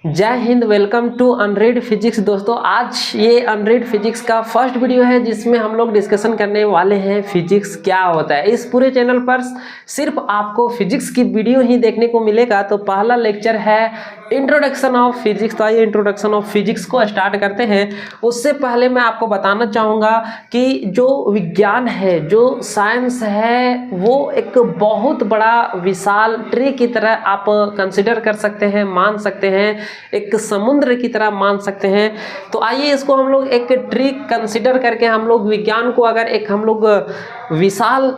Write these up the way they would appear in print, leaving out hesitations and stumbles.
जय हिंद। Welcome to unread physics. दोस्तों, आज ये अनरीड फिजिक्स का फर्स्ट वीडियो है जिसमें हम लोग डिस्कशन करने वाले हैं फिजिक्स क्या होता है। इस पूरे चैनल पर सिर्फ आपको फिजिक्स की वीडियो ही देखने को मिलेगा। तो पहला लेक्चर है इंट्रोडक्शन ऑफ फिजिक्स। तो आइए इंट्रोडक्शन ऑफ फिजिक्स को स्टार्ट करते हैं। उससे पहले मैं आपको बताना चाहूँगा कि जो विज्ञान है, जो साइंस है, वो एक बहुत बड़ा विशाल ट्री की तरह आप कंसिडर कर सकते हैं, मान सकते हैं, एक समुद्र की तरह मान सकते हैं। तो आइए इसको हम लोग एक ट्री कंसिडर करके हम लोग विज्ञान को अगर एक हम लोग विशाल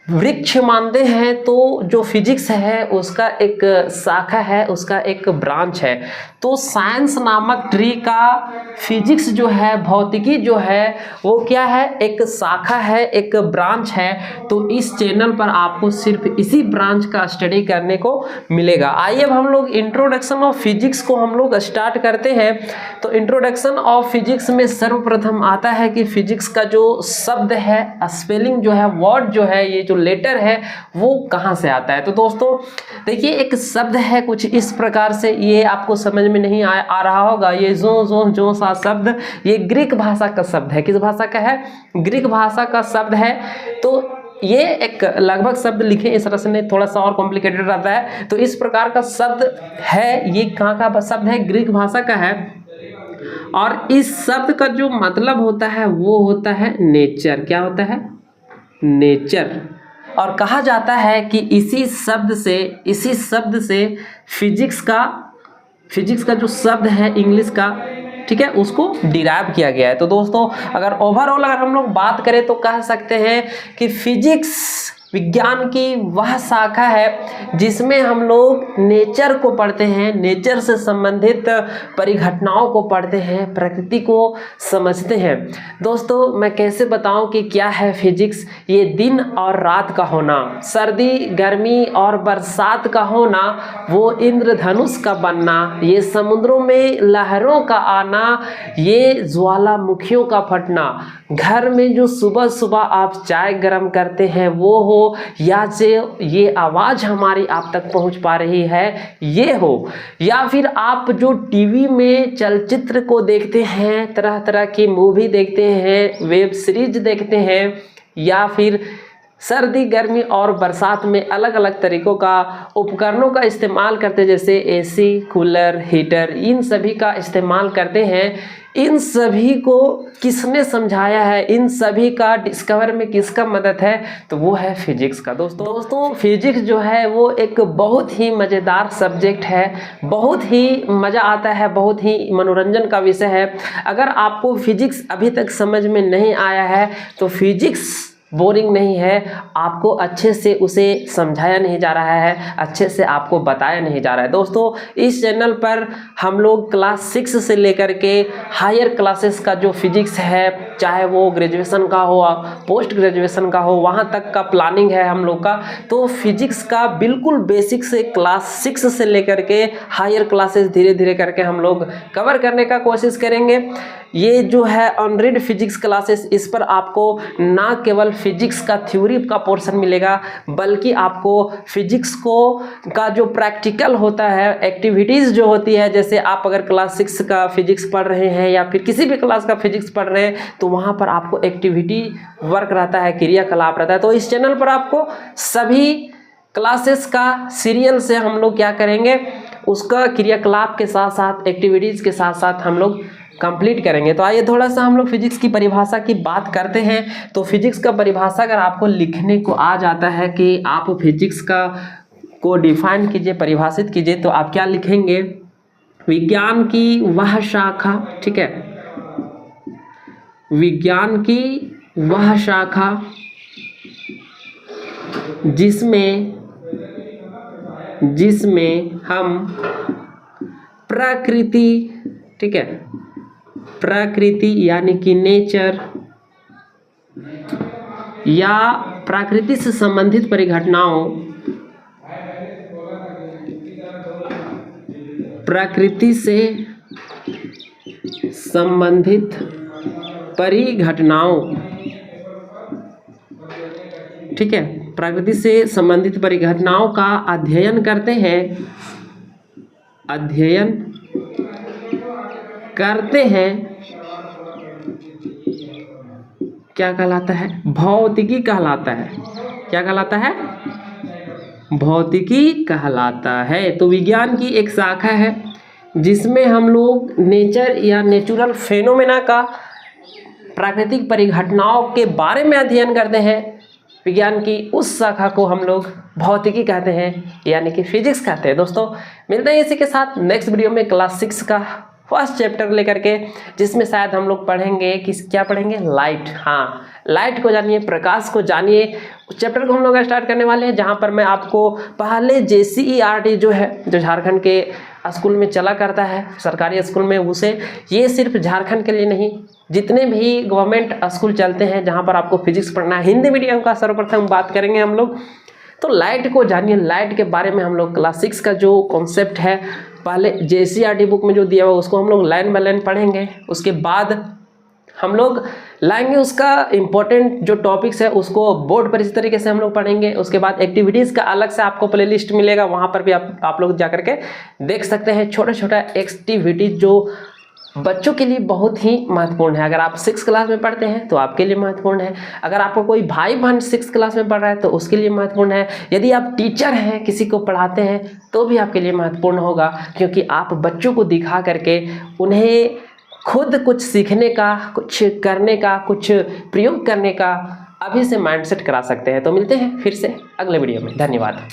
वृक्ष मानते हैं तो जो फिजिक्स है उसका एक शाखा है, उसका एक ब्रांच है। तो साइंस नामक ट्री का फिजिक्स जो है, भौतिकी जो है, वो क्या है? एक शाखा है, एक ब्रांच है। तो इस चैनल पर आपको सिर्फ इसी ब्रांच का स्टडी करने को मिलेगा। आइए अब हम लोग इंट्रोडक्शन ऑफ फिजिक्स को हम लोग स्टार्ट करते हैं। तो इंट्रोडक्शन ऑफ फिजिक्स में सर्वप्रथम आता है कि फिजिक्स का जो शब्द है, स्पेलिंग जो है, वर्ड जो है, ये जो लेटर है वो कहाँ से आता है। तो दोस्तों देखिए, एक शब्द है कुछ इस प्रकार से, ये आपको समझ में नहीं आ रहा होगा। ये जो सा शब्द, ये ग्रीक भाषा का शब्द है। किस भाषा का है? ग्रीक भाषा का शब्द है। तो ये एक लगभग शब्द लिखे इस तरह से नहीं, थोड़ा सा और कॉम्प्लिकेटेड रहता है। तो इस प्रकार का शब्द है। ये कहाँ का शब्द है? ग्रीक भाषा का है। और इस शब्द का जो मतलब होता है वो होता है नेचर। क्या होता है? नेचर। और कहा जाता है कि इसी शब्द से फिजिक्स का जो शब्द है इंग्लिश का, ठीक है, उसको डिराइव किया गया है। तो दोस्तों अगर ओवरऑल अगर हम लोग बात करें तो कह सकते हैं कि फिजिक्स विज्ञान की वह शाखा है जिसमें हम लोग नेचर को पढ़ते हैं, नेचर से संबंधित परिघटनाओं को पढ़ते हैं, प्रकृति को समझते हैं। दोस्तों मैं कैसे बताऊं कि क्या है फिजिक्स? ये दिन और रात का होना, सर्दी गर्मी और बरसात का होना, वो इंद्रधनुष का बनना, ये समुद्रों में लहरों का आना, ये ज्वालामुखियों का फटना, घर में जो सुबह सुबह आप चाय गर्म करते हैं वो हो, या से ये आवाज़ हमारी आप तक पहुंच पा रही है ये हो, या फिर आप जो टीवी में चलचित्र को देखते हैं, तरह तरह की मूवी देखते हैं, वेब सीरीज देखते हैं, या फिर सर्दी गर्मी और बरसात में अलग अलग तरीक़ों का उपकरणों का इस्तेमाल करते हैं, जैसे एसी, कूलर, हीटर, इन सभी का इस्तेमाल करते हैं। इन सभी को किसने समझाया है? इन सभी का डिस्कवर में किसका मदद है? तो वो है फिजिक्स का। दोस्तों फिजिक्स जो है वो एक बहुत ही मज़ेदार सब्जेक्ट है, बहुत ही मज़ा आता है, बहुत ही मनोरंजन का विषय है। अगर आपको फिजिक्स अभी तक समझ में नहीं आया है तो फिजिक्स बोरिंग नहीं है, आपको अच्छे से उसे समझाया नहीं जा रहा है, अच्छे से आपको बताया नहीं जा रहा है। दोस्तों इस चैनल पर हम लोग क्लास 6 से लेकर के हायर क्लासेस का जो फिजिक्स है, चाहे वो ग्रेजुएशन का हो, पोस्ट ग्रेजुएशन का हो, वहाँ तक का प्लानिंग है हम लोग का। तो फिजिक्स का बिल्कुल बेसिक से क्लास 6 से लेकर के हायर क्लासेस धीरे धीरे करके हम लोग कवर करने का कोशिश करेंगे। ये जो है अनरीड फिजिक्स क्लासेस, इस पर आपको ना केवल फिजिक्स का थ्योरी का पोर्शन मिलेगा, बल्कि आपको फिजिक्स का जो प्रैक्टिकल होता है, एक्टिविटीज़ जो होती है, जैसे आप अगर क्लास 6 का फिजिक्स पढ़ रहे हैं या फिर किसी भी क्लास का फिजिक्स पढ़ रहे हैं तो वहाँ पर आपको एक्टिविटी वर्क रहता है, क्रियाकलाप रहता है। तो इस चैनल पर आपको सभी क्लासेस का सीरियल से हम लोग क्या करेंगे, उसका क्रियाकलाप के साथ साथ, एक्टिविटीज़ के साथ साथ हम लोग कंप्लीट करेंगे। तो आइए थोड़ा सा हम लोग फिजिक्स की परिभाषा की बात करते हैं। तो फिजिक्स का परिभाषा अगर आपको लिखने को आ जाता है कि आप फिजिक्स को डिफाइन कीजिए, परिभाषित कीजिए, तो आप क्या लिखेंगे? विज्ञान की वह शाखा, ठीक है, विज्ञान की वह शाखा जिसमें हम प्रकृति, ठीक है, प्रकृति यानी कि नेचर या प्रकृति से संबंधित परिघटनाओं, प्रकृति से संबंधित परिघटनाओं, ठीक है, प्रकृति से संबंधित परिघटनाओं का अध्ययन करते हैं, अध्ययन करते हैं क्या कहलाता है? भौतिकी कहलाता है। क्या कहलाता है? भौतिकी कहलाता है। तो विज्ञान की एक शाखा है जिसमें हम लोग नेचर या नेचुरल फेनोमेना का, प्राकृतिक परिघटनाओं के बारे में अध्ययन करते हैं। विज्ञान की उस शाखा को हम लोग भौतिकी कहते हैं, यानी कि फिजिक्स कहते हैं। दोस्तों मिलते हैं इसी के साथ नेक्स्ट वीडियो में क्लास 6 का फर्स्ट चैप्टर लेकर के, जिसमें शायद हम लोग पढ़ेंगे कि क्या पढ़ेंगे? लाइट। हाँ, लाइट को जानिए, प्रकाश को जानिए। उस चैप्टर को हम लोग स्टार्ट करने वाले हैं, जहाँ पर मैं आपको पहले JCERT जो है, जो झारखंड के स्कूल में चला करता है, सरकारी स्कूल में, उसे, ये सिर्फ झारखंड के लिए नहीं, जितने भी गवर्नमेंट स्कूल चलते हैं जहाँ पर आपको फिजिक्स पढ़ना है, हिंदी मीडियम का सर्वप्रथम बात करेंगे हम लोग। तो लाइट को जानिए, लाइट के बारे में हम लोग क्लास 6 का जो कॉन्सेप्ट है, पहले JCERT बुक में जो दिया हुआ उसको हम लोग लाइन बाय लाइन पढ़ेंगे। उसके बाद हम लोग लाएंगे उसका इम्पोर्टेंट जो टॉपिक्स है उसको बोर्ड पर इस तरीके से हम लोग पढ़ेंगे। उसके बाद एक्टिविटीज़ का अलग से आपको प्लेलिस्ट मिलेगा, वहाँ पर भी आप लोग जा करके देख सकते हैं। छोटा छोटा एक्टिविटीज जो बच्चों के लिए बहुत ही महत्वपूर्ण है। अगर आप 6 क्लास में पढ़ते हैं तो आपके लिए महत्वपूर्ण है। अगर आपको कोई भाई बहन 6 क्लास में पढ़ रहा है तो उसके लिए महत्वपूर्ण है। यदि आप टीचर हैं, किसी को पढ़ाते हैं, तो भी आपके लिए महत्वपूर्ण होगा, क्योंकि आप बच्चों को दिखा करके उन्हें खुद कुछ सीखने का, कुछ करने का, कुछ प्रयोग करने का अभी से माइंडसेट करा सकते हैं। तो मिलते हैं फिर से अगले वीडियो में। धन्यवाद।